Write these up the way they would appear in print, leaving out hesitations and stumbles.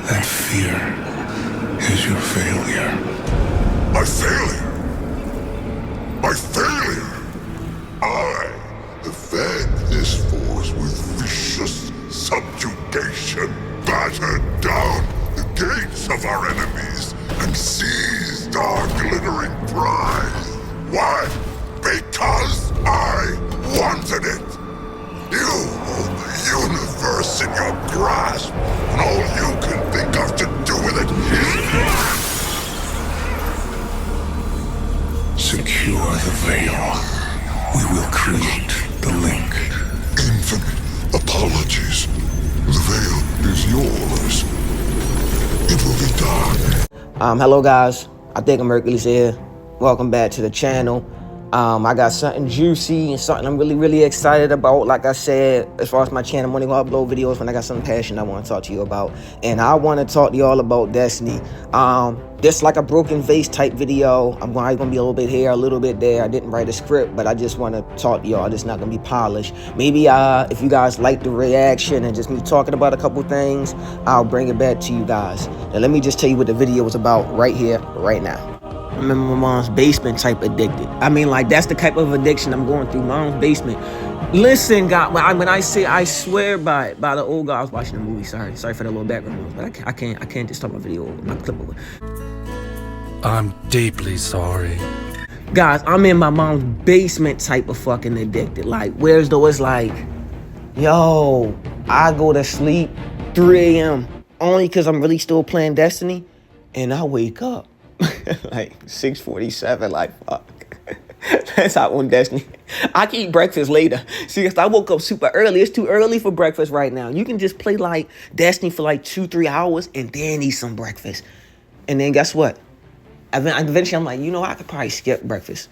That fear is your failure. My failure? My failure? I have fed this force with vicious subjugation, battered down the gates of our enemies, and seized our glittering prize. Why? Because I wanted it. You hold the universe in your grasp, and all you can think of to do with it is secure the veil. We will create the link. Infinite apologies. The veil is yours. It will be done. Hello guys, I think I'm Hercules here. Welcome back to the channel. I got something juicy and something I'm really excited about. Like I said, as far as my channel, I'm only gonna upload videos when I got something passionate I want to talk to you about. And I want to talk to y'all about Destiny. This like a broken vase type video. I'm gonna be a little bit here, a little bit there. I didn't write a script, but I just want to talk to y'all. It's not gonna be polished. Maybe if you guys like the reaction and just me talking about a couple things, I'll bring it back to you guys. Now let me just tell you what the video was about right here, right now. I remember my mom's basement type addicted. I mean, like, that's the type of addiction I'm going through. Mom's basement. Listen, God, when I say I swear by the old guy, I was watching the movie. Sorry for the little background noise, but I can't just start my video over, my clip over. I'm deeply sorry. Guys, I'm in my mom's basement type of fucking addicted. Like, where's the, it's like, yo, I go to sleep 3 a.m. only because I'm really still playing Destiny, and I wake up like 6:47, like fuck. That's how on Destiny. I can eat breakfast later. See, I woke up super early. It's too early for breakfast right now. You can just play like Destiny for like 2-3 hours and then eat some breakfast. And then guess what? Eventually I'm like, you know, I could probably skip breakfast.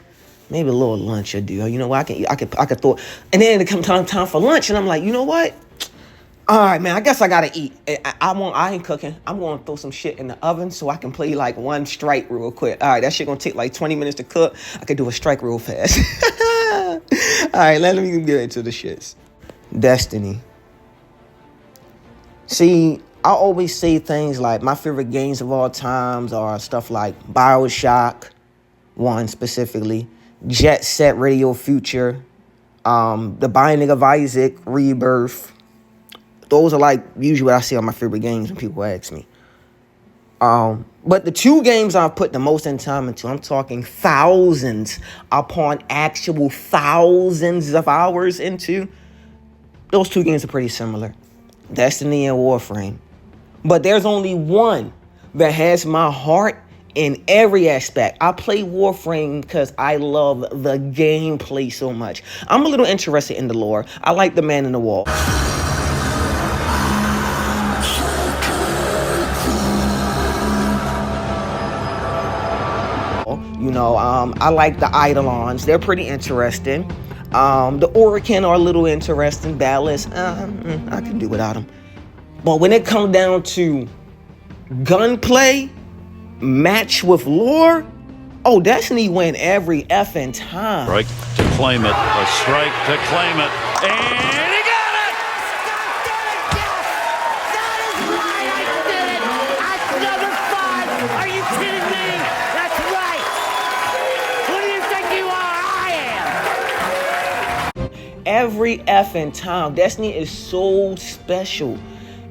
Maybe a little lunch or do. You know what? I could throw. And then it come time for lunch, and I'm like, you know what? All right, man, I guess I gotta eat. I ain't cooking. I'm gonna throw some shit in the oven so I can play like one strike real quick. All right, that shit gonna take like 20 minutes to cook. I could do a strike real fast. All right, let me get into the shits. Destiny. See, I always say things like my favorite games of all times are stuff like BioShock 1 specifically, Jet Set Radio Future, The Binding of Isaac, Rebirth. Those are like usually what I see on my favorite games when people ask me. But the 2 games I've put the most in time into, I'm talking thousands upon actual thousands of hours into, those 2 games are pretty similar. Destiny and Warframe. But there's only one that has my heart in every aspect. I play Warframe because I love the gameplay so much. I'm a little interested in the lore. I like the man in the wall. You know, I like the Eidolons. They're pretty interesting. The Orokin are a little interesting. Ballast, I can do without them. But when it comes down to gunplay, match with lore, oh, Destiny win every effing time. Strike to claim it. A strike to claim it. And he got it! That is right! I did it! That's number 5! Are you kidding me? That's right! Who do you think you are? I am! Every effing time. Destiny is so special.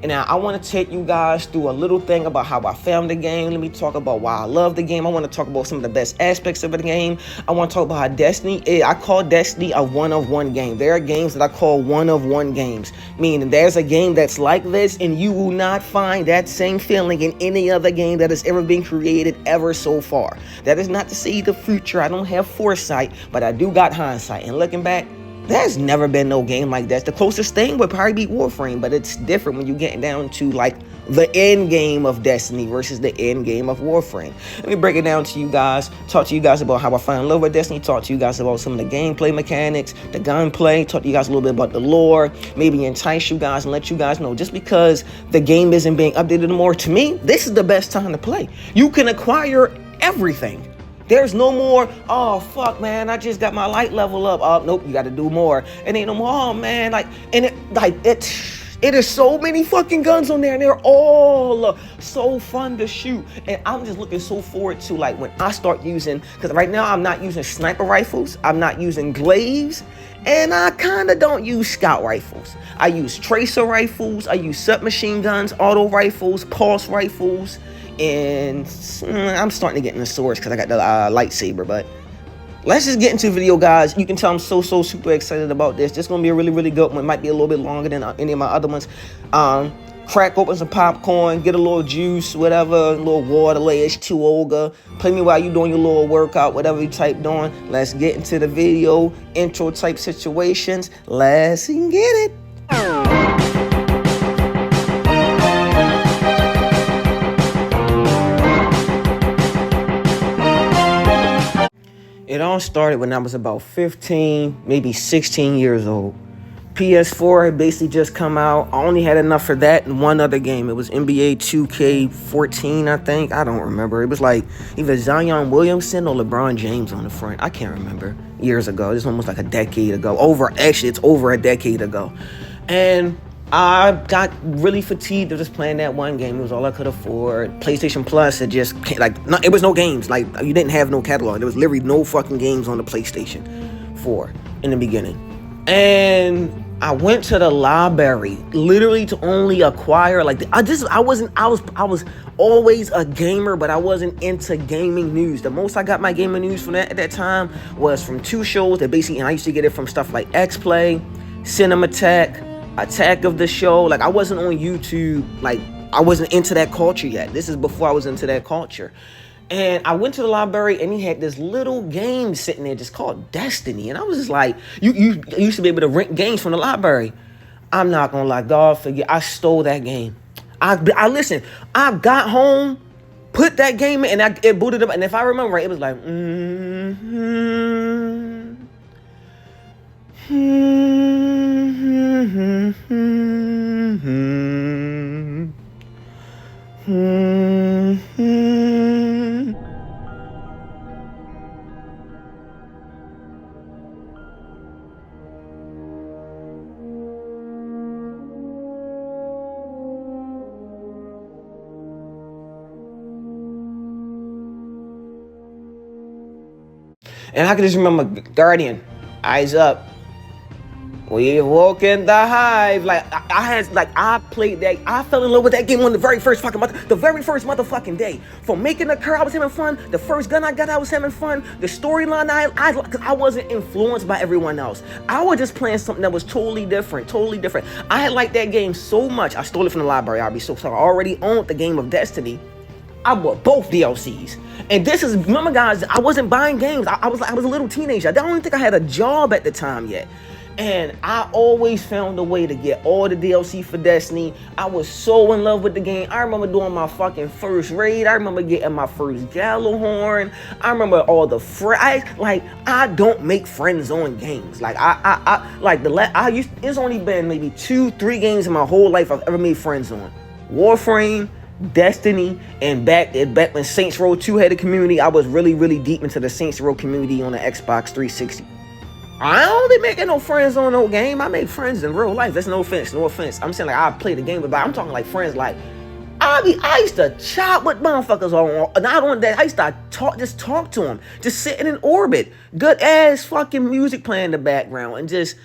And now I want to take you guys through a little thing about how I found the game. Let me talk about why I love the game. I want to talk about some of the best aspects of the game. I want to talk about how Destiny is. I call Destiny a one-of-one game. There are games that I call one-of-one games, meaning there's a game that's like this and you will not find that same feeling in any other game that has ever been created ever so far. That is not to say the future. I don't have foresight, but I do got hindsight. And looking back, there's never been no game like that. The closest thing would probably be Warframe, but it's different when you're getting down to like the end game of Destiny versus the end game of Warframe. Let me break it down to you guys, talk to you guys about how I fell in love with Destiny, talk to you guys about some of the gameplay mechanics, the gunplay, talk to you guys a little bit about the lore, maybe entice you guys and let you guys know just because the game isn't being updated anymore, to me, this is the best time to play. You can acquire everything. There's no more, oh, fuck, man, I just got my light level up. Oh, nope, you got to do more. It ain't no more, oh, man, like, and it, like, It is so many fucking guns on there, and they're all so fun to shoot. And I'm just looking so forward to like when I start using, because right now I'm not using sniper rifles, I'm not using glaives, and I kind of don't use scout rifles. I use tracer rifles, I use submachine guns, auto rifles, pulse rifles, and I'm starting to get into swords because I got the lightsaber. But let's just get into the video, guys. You can tell I'm so super excited about this. This is gonna be a really good one. It might be a little bit longer than any of my other ones. Crack open some popcorn, get a little juice, whatever, a little water, H2O, play me while you doing your little workout, whatever you type doing. Let's get into the video, intro type situations. Let's get it. It all started when I was about 15, maybe 16 years old. PS4 had basically just come out. I only had enough for that and one other game. It was NBA 2K14, I think. I don't remember. It was like either Zion Williamson or LeBron James on the front. I can't remember. Years ago. This one was like a decade ago. It's over a decade ago. And I got really fatigued of just playing that one game. It was all I could afford. PlayStation Plus, it just it was no games. Like, you didn't have no catalog. There was literally no fucking games on the PlayStation 4 in the beginning. And I went to the library literally to only acquire I was always a gamer, but I wasn't into gaming news. The most I got my gaming news from at that time was from two shows that basically, and I used to get it from stuff like X-Play, Cinematech, Attack of the Show. Like, I wasn't on YouTube. Like, I wasn't into that culture yet. This is before I was into that culture. And I went to the library, and he had this little game sitting there just called Destiny. And I was just like, you used to be able to rent games from the library. I'm not gonna lie, God forget, I stole that game. I listen, I got home, put that game in, and it booted up. And if I remember right, it was like, and I can just remember Guardian, eyes up. We woke in the hive. Like, I played that. I fell in love with that game on the very first motherfucking day. From making the car, I was having fun. The first gun I got, I was having fun. The storyline, I wasn't influenced by everyone else. I was just playing something that was totally different. I had liked that game so much. I stole it from the library. I already owned the game of Destiny. I bought both DLCs. And remember, guys, I wasn't buying games. I was a little teenager. I don't even think I had a job at the time yet. And I always found a way to get all the DLC for Destiny. I was so in love with the game. I remember doing my fucking first raid. I remember getting my first Gallowhorn. I remember all the I don't make friends on games. It's only been maybe 2-3 games in my whole life I've ever made friends on. Warframe, Destiny, and back when Saints Row 2 had a community, I was really deep into the Saints Row community on the Xbox 360. I don't be making no friends on no game. I make friends in real life. That's no offense. I'm saying, like, I play the game, but I'm talking like friends. Like, I used to chat with motherfuckers on, not on that. I used to talk to them, just sitting in orbit, good ass fucking music playing in the background, and just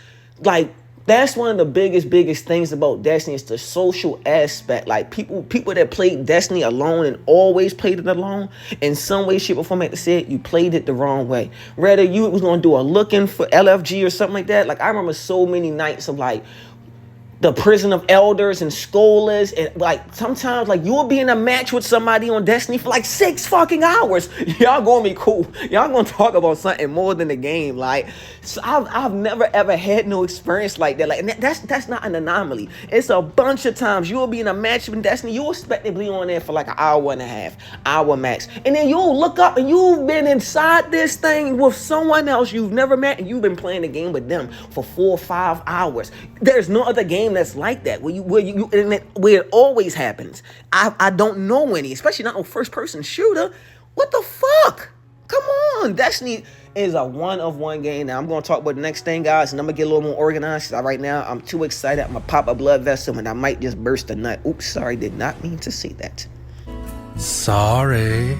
like, that's one of the biggest things about Destiny is the social aspect. Like, people that played Destiny alone and always played it alone, in some way, shape, or form, I have to say it, you played it the wrong way. Rather, you was going to do a looking for LFG or something like that. Like, I remember so many nights of, like, the Prison of Elders and Skolas, and like sometimes like you'll be in a match with somebody on Destiny for like 6 fucking hours. Y'all gonna be cool. Y'all gonna talk about something more than the game. Like, so I've never ever had no experience like that. Like, and that's not an anomaly. It's a bunch of times you'll be in a match with Destiny. You'll expect to be on there for like an hour and a half, hour max, and then you'll look up and you've been inside this thing with someone else you've never met, and you've been playing the game with them for 4 or 5 hours. There's no other game that's like that where it always happens. I don't know any, especially not no first person shooter. What the fuck? Come on, Destiny. It is a one-of-one game. Now I'm gonna talk about the next thing, guys, and I'm gonna get a little more organized. Right now, I'm too excited. I'm gonna pop a blood vessel and I might just burst a nut. Oops, sorry, did not mean to say that. Sorry.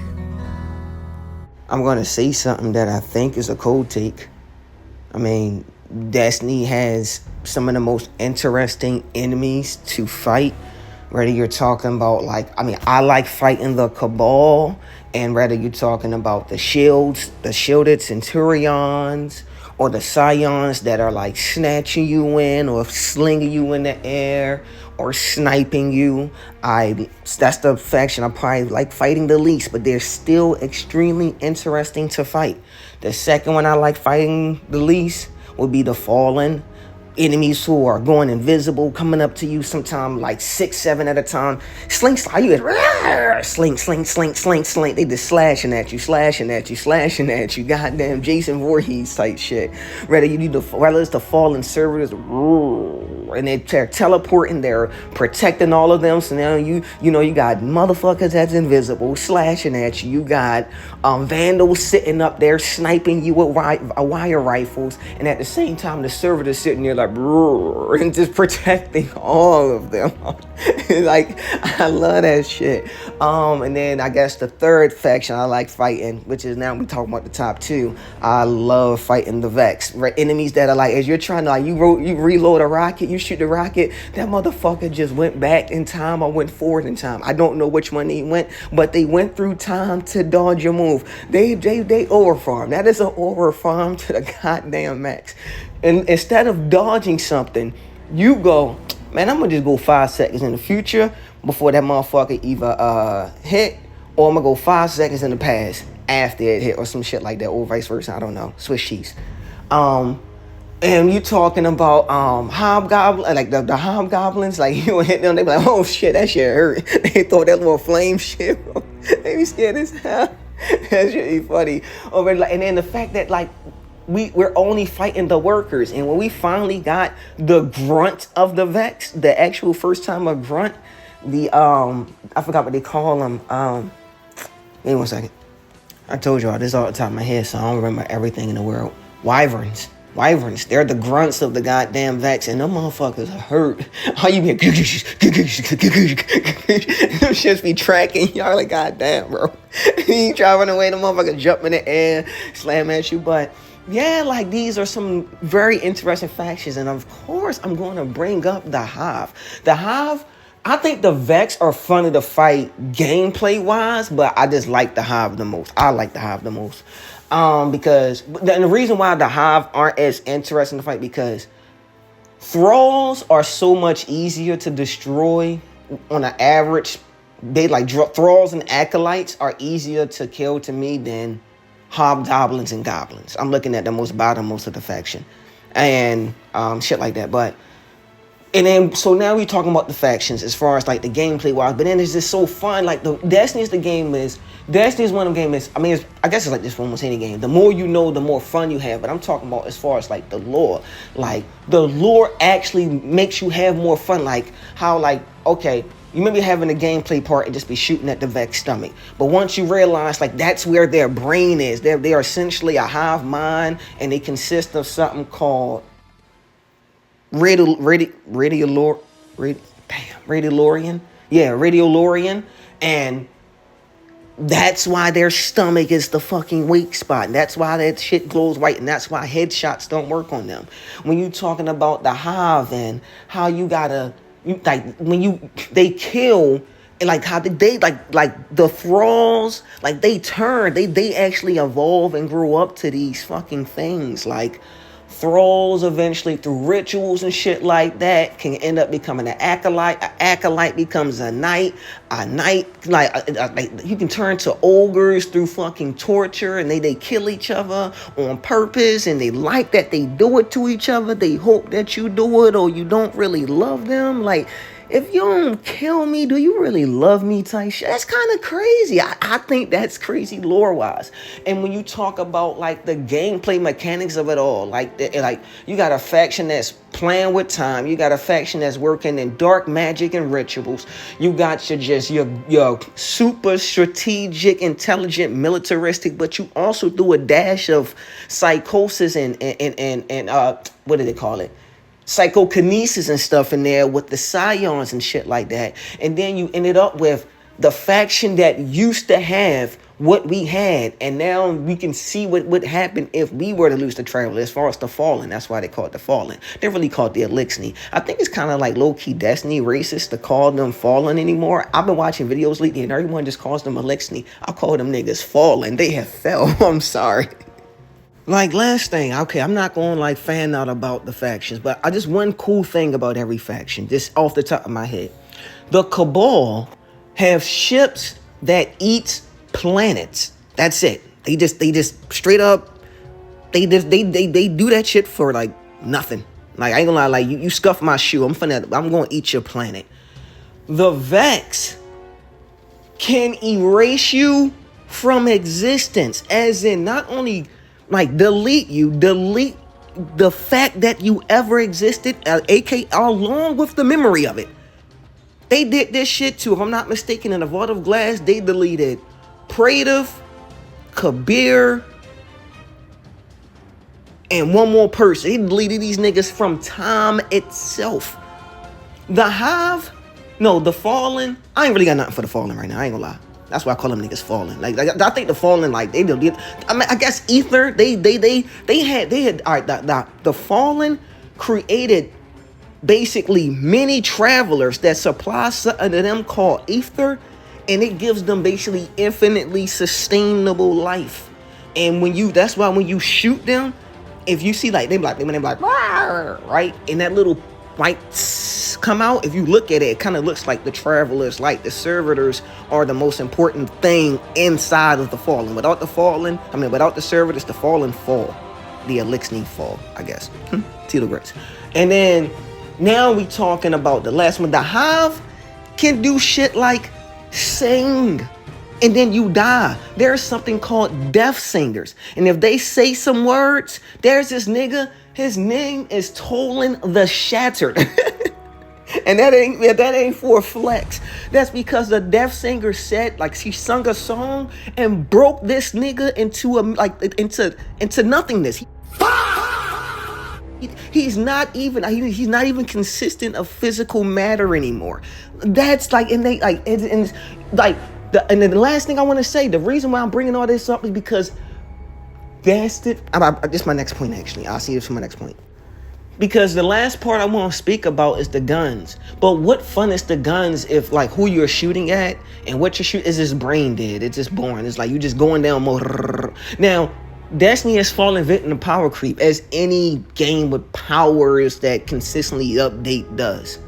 I'm gonna say something that I think is a cold take. I mean, Destiny has some of the most interesting enemies to fight. Whether you're talking about, like, I mean, I like fighting the Cabal, and whether you're talking about the shields, the shielded Centurions, or the Scions that are like snatching you in or slinging you in the air or sniping you. That's the faction I probably like fighting the least, but they're still extremely interesting to fight. The second one I like fighting the least would be the Fallen. Enemies who are going invisible, coming up to you sometime like 6, 7 at a time. Sling, slide, you sling, sling, sling, sling, sling. They just slashing at you, slashing at you, slashing at you. Goddamn Jason Voorhees type shit. Whether it's the Fallen servers, and they're teleporting, they're protecting all of them. So now you got motherfuckers that's invisible slashing at you. You got vandals sitting up there sniping you with wire rifles, and at the same time the server is sitting there like and just protecting all of them. Like, I love that shit. And then I guess the third faction I like fighting, which is now we talking about the top two. I love fighting the Vex. Enemies that are like, as you're trying to, like, you reload a rocket, you shoot the rocket, that motherfucker just went back in time or went forward in time. I don't know which one they went, but they went through time to dodge your move. They overfarm. That is an overfarm to the goddamn max. And instead of dodging something, you go, man, I'm gonna just go 5 seconds in the future before that motherfucker either hit, or I'm gonna go 5 seconds in the past after it hit, or some shit like that, or vice versa. I don't know. Swiss cheese. And you talking about hobgoblin, like the hobgoblins, like you hit them, they be like, oh shit, that shit hurt. They throw that little flame shit. They be scared as hell. That shit be funny. And then the fact that, like, we're only fighting the workers, and when we finally got the grunt of the Vex, the actual first time of grunt, the I forgot what they call them. Wait 1 second. I told y'all this all the top of my head, so I don't remember everything in the world. Wyverns, they're the grunts of the goddamn Vex, and them motherfuckers hurt. How you been? Them shits be tracking y'all like, goddamn, bro. You driving away, the motherfucker jump in the air, slam at you, but yeah, like, these are some very interesting factions, and of course, I'm going to bring up the Hive. The Hive, I think the Vex are funny to fight gameplay-wise, but I just like the Hive the most. I like the Hive the most. Because the reason why the Hive aren't as interesting to fight, because Thralls are so much easier to destroy on an average. They like Thralls and Acolytes are easier to kill to me than Hobgoblins and Goblins. I'm looking at the most bottommost of the faction and shit like that. But and then so now we're talking about the factions as far as like the gameplay wise. But then it's just so fun. Like Destiny is one of the games. I mean, I guess it's like this for almost any game. The more you know, the more fun you have. But I'm talking about as far as like the lore. Like the lore actually makes you have more fun. Like how, like, okay, you may be having a gameplay part and just be shooting at the Vex stomach. But once you realize, like, that's where their brain is. They're essentially a hive mind, and they consist of something called Radiolarian. Yeah, Radiolarian. And that's why their stomach is the fucking weak spot. And that's why that shit glows white. And that's why headshots don't work on them. When you talking about the hive and how you gotta, like, when they kill, and like how they like the thralls, like they actually evolve and grow up to these fucking things. Like thralls eventually through rituals and shit like that can end up becoming an acolyte. An acolyte becomes a knight. A knight, like you can turn to ogres through fucking torture, and they kill each other on purpose, and they like that they do it to each other. They hope that you do it, or you don't really love them. Like, if you don't kill me, do you really love me type shit? That's kind of crazy. I think that's crazy lore-wise. And when you talk about like the gameplay mechanics of it all, like you got a faction that's playing with time, you got a faction that's working in dark magic and rituals, you got your super strategic, intelligent, militaristic, but you also do a dash of psychosis and what do they call it? Psychokinesis and stuff in there with the scions and shit like that. And then you ended up with the faction that used to have what we had, and now we can see what would happen if we were to lose the Traveler as far as the Fallen. That's why they call it the Fallen. They really call it the Elixni. I think it's kind of like low-key Destiny racist to call them Fallen anymore. I've been watching videos lately and everyone just calls them Elixni. I call them niggas Fallen. They have fell. I'm sorry. Like, last thing, okay, I'm not going to like fan out about the factions, but I just one cool thing about every faction, just off the top of my head. The Cabal have ships that eat planets. That's it. They just straight up, they do that shit for like nothing. Like, I ain't gonna lie, like you scuff my shoe, I'm gonna eat your planet. The Vex can erase you from existence, as in not only like delete the fact that you ever existed, aka along with the memory of it. They did this shit too, if I'm not mistaken, in the Vault of Glass. They deleted Praetor, Kabir, and one more person. He deleted these niggas from time itself. The Hive, no, the Fallen. I ain't really got nothing for the Fallen right now. I ain't gonna lie. That's why I call them niggas Fallen. Like I think the Fallen, like they did. I mean, I guess Ether. They had. All right, the Fallen created basically many travelers that supply something to them called Ether, and it gives them basically infinitely sustainable life. And that's why when you shoot them, if you see like they like right, and that little white come out, if you look at it, it kind of looks like the travelers, like the servitors are the most important thing inside of the Fallen. Without the servitors, the Fallen fall. The Elixni fall, I guess. Tito Grace. And then now we talking about the last one. The Hive can do shit like sing, and then you die. There's something called death singers, and if they say some words, there's this nigga, his name is Tolan the Shattered. And that ain't for a flex. That's because the death singer said, like, she sung a song and broke this nigga into nothingness. He's not even consistent of physical matter anymore. That's like, and they like, and then the last thing I want to say, the reason why I'm bringing all this up is because this is my next point, actually. I'll see this for my next point. Because the last part I want to speak about is the guns. But what fun is the guns if like who you're shooting at and what you're shooting is just brain dead. It's just boring. It's like you just going down more. Now, Destiny has fallen victim to power creep, as any game with powers that consistently update does.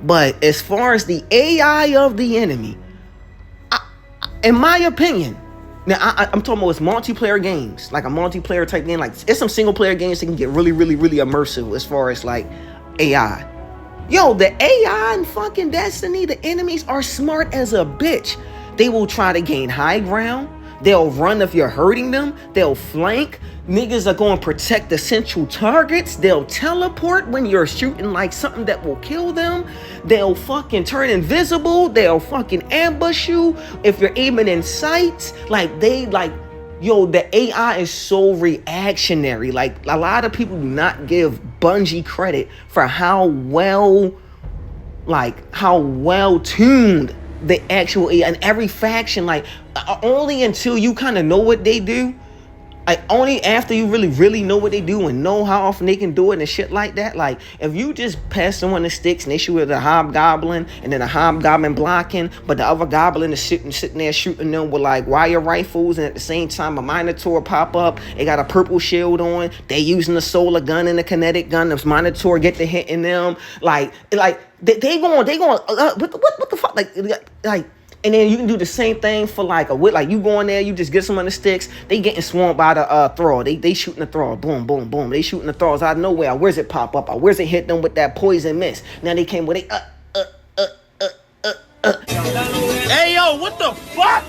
But as far as the AI of the enemy, in my opinion, now I'm talking about it's multiplayer games, like a multiplayer type game. Like it's some single player games that can get really, really, really immersive as far as like AI. Yo, the AI in fucking Destiny, the enemies are smart as a bitch. They will try to gain high ground. They'll run if you're hurting them. They'll flank. Niggas are going to protect the central targets. They'll teleport when you're shooting like something that will kill them. They'll fucking turn invisible. They'll fucking ambush you if you're aiming in sights. Yo, the AI is so reactionary. Like, a lot of people do not give Bungie credit for how well tuned the actual AI, and every faction, like, only until you kind of know what they do, like, only after you really, really know what they do and know how often they can do it and shit like that. Like, if you just pass someone the sticks and they shoot at a hobgoblin and then a hobgoblin blocking, but the other goblin is sitting there shooting them with like wire rifles, and at the same time a minotaur pop up, they got a purple shield on, they using the solar gun and the kinetic gun, the minotaur get to hitting them, they going what the fuck, like. And then you can do the same thing for like you go in there, you just get some on the sticks, they getting swamped by the thrall. They shooting the thrall, boom, boom, boom. They shooting the thralls out of nowhere. Where's it pop up? Where's it hit them with that poison mist? Now they came with Hey, yo, what the fuck?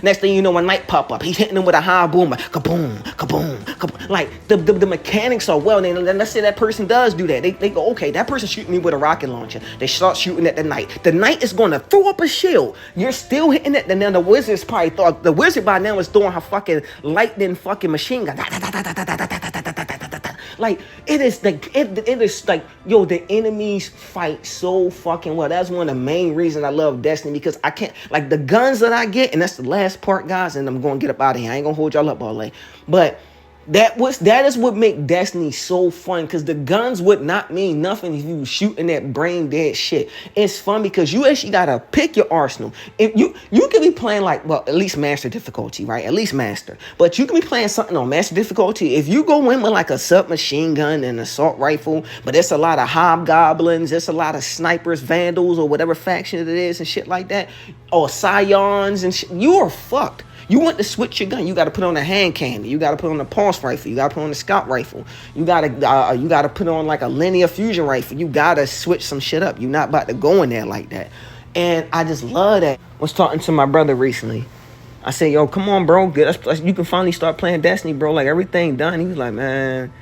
Next thing you know, a knight pop up. He's hitting him with a high boom, like kaboom, kaboom, kaboom. Like the mechanics are well. And let's say that person does do that. They go, okay, that person's shooting me with a rocket launcher. They start shooting at the knight. The knight is going to throw up a shield. You're still hitting it. And then the wizard's probably thought the wizard by now is throwing her fucking lightning fucking machine gun. Like it is like yo, the enemies fight so fucking well. That's one of the main reasons I love Destiny, because I can't, like, the guns that I get, and that's the last part, guys, and I'm gonna get up out of here. I ain't gonna hold y'all up all day, but that is what make Destiny so fun, because the guns would not mean nothing if you was shooting that brain dead shit. It's fun because you actually gotta pick your arsenal. If you can be playing, like, well, at least master difficulty, right? At least master. But you can be playing something on master difficulty. If you go in with like a submachine gun and assault rifle, but it's a lot of hobgoblins, it's a lot of snipers, vandals, or whatever faction it is and shit like that, or scions and shit, you are fucked. You want to switch your gun, you got to put on a hand cannon, you got to put on a pulse rifle, you got to put on a scout rifle, you got to put on like a linear fusion rifle. You got to switch some shit up. You're not about to go in there like that. And I just love that. I was talking to my brother recently. I said, yo, come on, bro, you can finally start playing Destiny, bro. Like, everything done. He was like, man,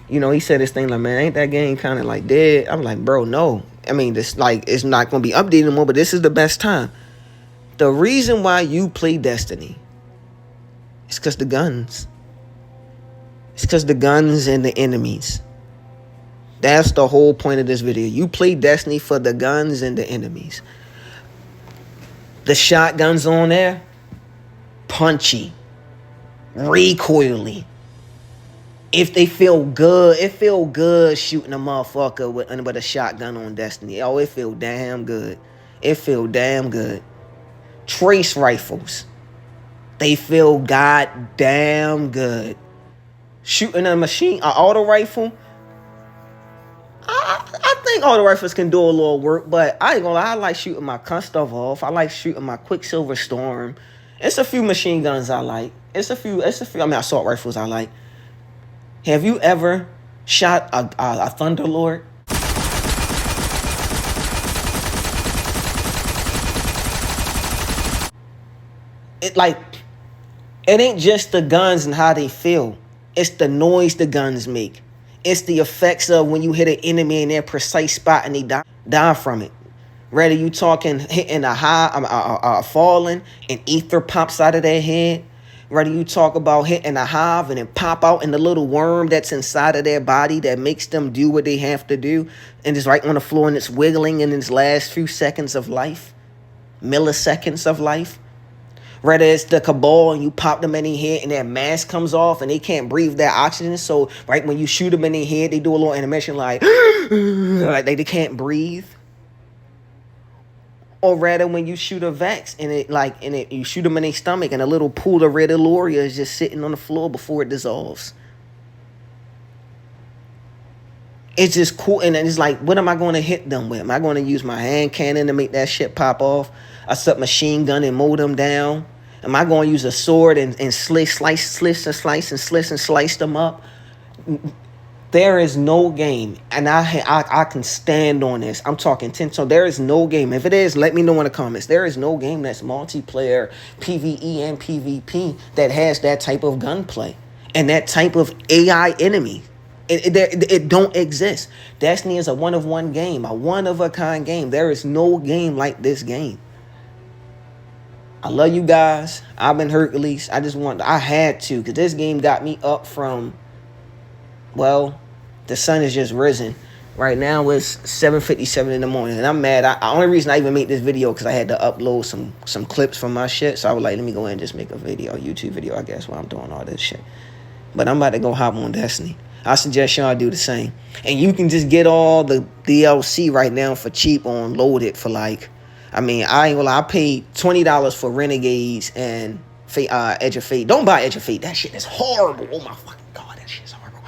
you know, he said this thing like, man, ain't that game kind of like dead? I'm like, bro, no. I mean, this, like, it's not going to be updated anymore, but this is the best time. The reason why you play Destiny, it's because the guns. It's because the guns and the enemies. That's the whole point of this video. You play Destiny for the guns and the enemies. The shotguns on there, punchy, recoily. If they feel good, it feel good shooting a motherfucker with a shotgun on Destiny. Oh, it feel damn good. It feel damn good. Trace rifles. They feel goddamn good. Shooting an auto rifle. I think auto rifles can do a little work, but I ain't gonna lie, I like shooting my stuff off. I like shooting my Quicksilver Storm. It's a few machine guns I like. It's a few, I mean, assault rifles I like. Have you ever shot a Thunderlord? It ain't just the guns and how they feel. It's the noise the guns make. It's the effects of when you hit an enemy in their precise spot and they die from it. Whether you talking hitting a falling and ether pops out of their head. Whether you talk about hitting a hive and it pop out and the little worm that's inside of their body that makes them do what they have to do. And it's right on the floor and it's wiggling in its last few seconds of life. Milliseconds of life. Whether it's the Cabal and you pop them in their head and their mask comes off and they can't breathe that oxygen. So right when you shoot them in their head, they do a little animation like, like they can't breathe. Or rather when you shoot a Vex and you shoot them in their stomach and a little pool of red Eloria is just sitting on the floor before it dissolves. It's just cool. And it's like, what am I going to hit them with? Am I going to use my hand cannon to make that shit pop off? A submachine gun and mow them down? Am I going to use a sword and slice them up? There is no game, and I can stand on this. I'm talking 10. So there is no game. If it is, let me know in the comments. There is no game that's multiplayer, PvE and PvP that has that type of gunplay and that type of AI enemy. It don't exist. Destiny is a one-of-one game, a one-of-a-kind game. There is no game like this game. I love you guys. I've been Hercules. I had to, because this game got me up from, well, the sun has just risen. Right now it's 7:57 in the morning, and I'm mad. The only reason I even made this video because I had to upload some clips from my shit. So I was like, let me go ahead and just make a YouTube video, I guess, while I'm doing all this shit. But I'm about to go hop on Destiny. I suggest y'all do the same. And you can just get all the DLC right now for cheap on Loaded for like, I mean, I ain't gonna lie, I paid $20 for Renegades and Edge of Fate. Don't buy Edge of Fate. That shit is horrible. Oh my fucking God, that shit is horrible.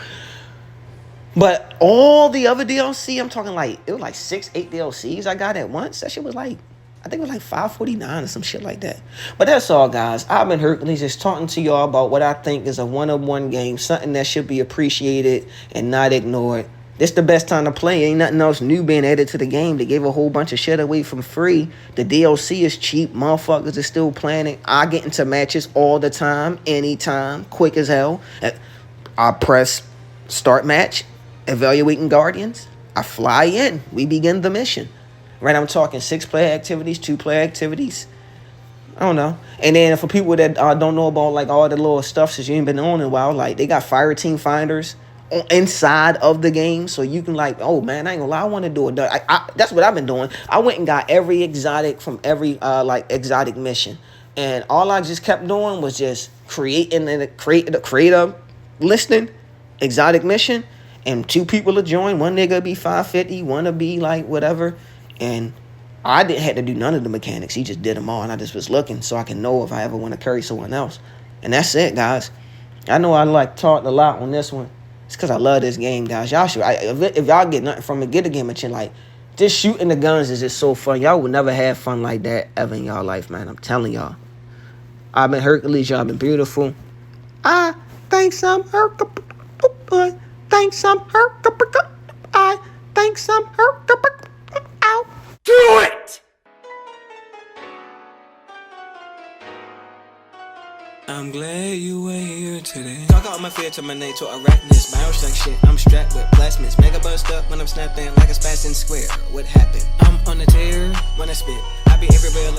But all the other DLC, I'm talking like, it was like 6-8 DLCs I got at once. That shit was like, I think it was like $5.49 or some shit like that. But that's all, guys. I've been Hercules, just talking to y'all about what I think is a one-on-one game, something that should be appreciated and not ignored. This the best time to play. Ain't nothing else new being added to the game. They gave a whole bunch of shit away from free. The DLC is cheap. Motherfuckers are still playing it. I get into matches all the time, anytime, quick as hell. I press start match, evaluating Guardians. I fly in. We begin the mission. Right, I'm talking 6-player activities, 2-player activities. I don't know. And then for people that don't know about like all the little stuff since you ain't been on in a while, like they got fire team finders inside of the game, so you can like, oh man, I ain't gonna lie, I want to do it. That's what I've been doing. I went and got every exotic from every like exotic mission, and all I just kept doing was just create a listing, exotic mission, and 2 people to join. One nigga be 550, one to be like whatever, and I didn't have to do none of the mechanics. He just did them all, and I just was looking so I can know if I ever want to carry someone else. And that's it, guys. I know I like talked a lot on this one. It's because I love this game, guys. Y'all should, if y'all get nothing from it, get a game of chin. Like, just shooting the guns is just so fun. Y'all would never have fun like that ever in y'all life, man. I'm telling y'all. I've been Hercules. Y'all been beautiful. I think some Hercules. I think some Hercules. I think some Hercules. Out. Do it! I'm glad you were here today. Talk out my fear to my name to arachnids. Bioshock shit, I'm strapped with plasmids. Mega bust up when I'm snapping like a spastin square. What happened? I'm on the tear when I spit. I be everywhere.